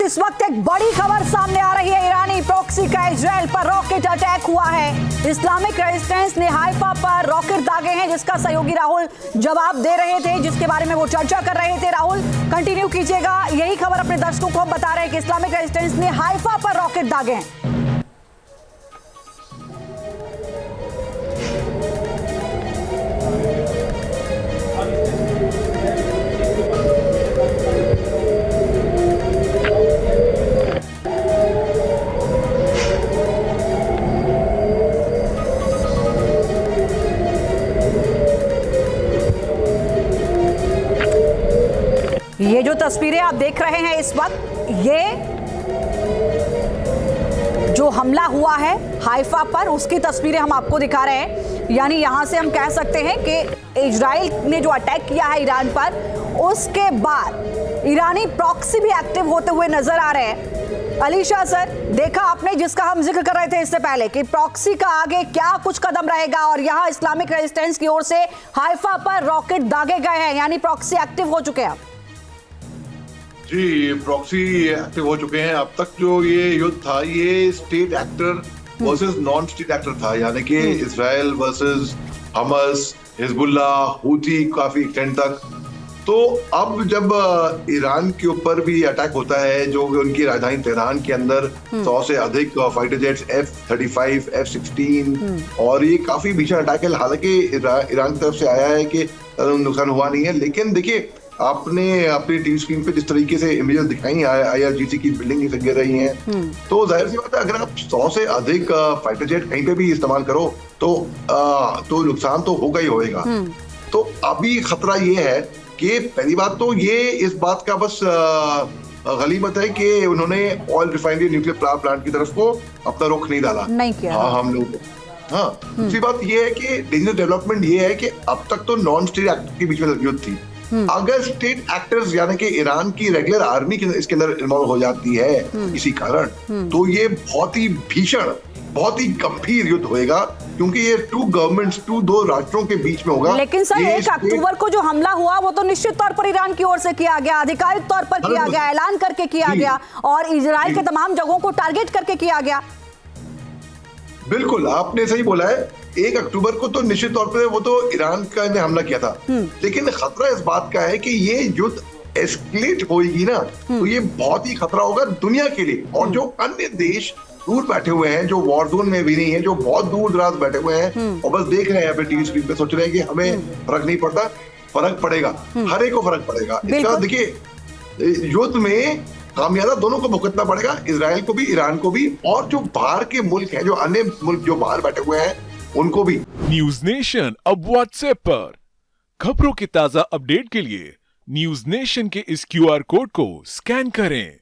इस वक्त एक बड़ी खबर सामने आ रही है। ईरानी प्रॉक्सी का इजराइल पर रॉकेट अटैक हुआ है। इस्लामिक रेजिस्टेंस ने हाइफा पर रॉकेट दागे हैं, जिसका सहयोगी राहुल जवाब दे रहे थे, जिसके बारे में वो चर्चा कर रहे थे। राहुल, कंटिन्यू कीजिएगा। यही खबर अपने दर्शकों को हम बता रहे हैं कि इस्लामिक रेजिस्टेंस ने हाइफा पर रॉकेट दागे हैं। ये जो तस्वीरें आप देख रहे हैं इस वक्त, ये जो हमला हुआ है हाइफा पर, उसकी तस्वीरें हम आपको दिखा रहे हैं। यानी यहां से हम कह सकते हैं कि इजराइल ने जो अटैक किया है ईरान पर, उसके बाद ईरानी प्रॉक्सी भी एक्टिव होते हुए नजर आ रहे हैं। अलीशा सर, देखा आपने जिसका हम जिक्र कर रहे थे इससे पहले कि प्रॉक्सी का आगे क्या कुछ कदम रहेगा, और यहां इस्लामिक रेजिस्टेंस की ओर से हाइफा पर रॉकेट दागे गए हैं, यानी प्रॉक्सी एक्टिव हो चुके हैं। जी, प्रॉक्सी एक्टिव हो चुके हैं। अब तक जो ये युद्ध था, ये state actor versus non state actor था, यानी कि Israel versus Hamas, Hezbollah, Houthi काफी एक्सटेंड तक। तो अब जब ईरान के ऊपर भी अटैक होता है, जो उनकी राजधानी तेहरान के अंदर 100 से अधिक फाइटर जेट्स F-35, F-16, और ये काफी भीषण अटैक है। हालांकि ईरान की तरफ से आया है कि नुकसान हुआ नहीं है, लेकिन देखिए आपने अपनी टीवी स्क्रीन पे जिस तरीके से इमेजेस दिखाई IRGC की बिल्डिंग गिर रही हैं, तो जाहिर सी बात है अगर आप 100 से अधिक फाइटर जेट कहीं पे भी इस्तेमाल करो तो नुकसान तो होगा ही होगा। तो अभी खतरा ये है कि पहली बात तो ये इस बात का बस गनीमत है कि उन्होंने ऑयल रिफाइनरी न्यूक्लियर प्लांट की तरफ को अपना रुख नहीं डाला, नहीं किया। हाँ हम लोग। हाँ, दूसरी बात ये है कि डेंजर डेवलपमेंट ये है कि अब तक तो नॉन स्टेट एक्टर के बीच में युद्ध थी। अगर स्टेट एक्टर्स यानी कि ईरान की रेगुलर आर्मी इसके अंदर इन्वॉल्व हो जाती है इसी कारण, तो ये बहुत ही भीषण, बहुत ही गंभीर युद्ध होएगा, क्योंकि ये दो राष्ट्रों के बीच में होगा। लेकिन सर 1 अक्टूबर को जो हमला हुआ वो तो निश्चित तौर पर ईरान की ओर से किया गया, आधिकारिक तौर पर किया गया, ऐलान करके किया गया, और इजराइल के तमाम जगहों को टारगेट करके किया गया। बिल्कुल, आपने सही बोला है। 1 अक्टूबर को तो निश्चित तौर पर वो तो ईरान का ने हमला किया था, लेकिन खतरा इस बात का है कि ये युद्ध एस्केलेट होगी ना, तो ये बहुत ही खतरा होगा दुनिया के लिए। और जो अन्य देश दूर बैठे हुए हैं, जो वॉर जोन में भी नहीं है, जो बहुत दूर दराज बैठे हुए हैं और बस देख रहे हैं अपने टीवी स्क्रीन पे, सोच रहे हैं कि हमें फर्क नहीं पड़ता, फर्क पड़ेगा, हर एक को फर्क पड़ेगा। इसका देखिए युद्ध में खामियाजा दोनों को भुगतना पड़ेगा, इजराइल को भी, ईरान को भी, और जो बाहर के मुल्क हैं, जो अन्य मुल्क जो बाहर बैठे हुए हैं, उनको भी। न्यूज नेशन अब व्हाट्सएप पर खबरों के ताजा अपडेट के लिए न्यूज नेशन के इस QR कोड को स्कैन करें।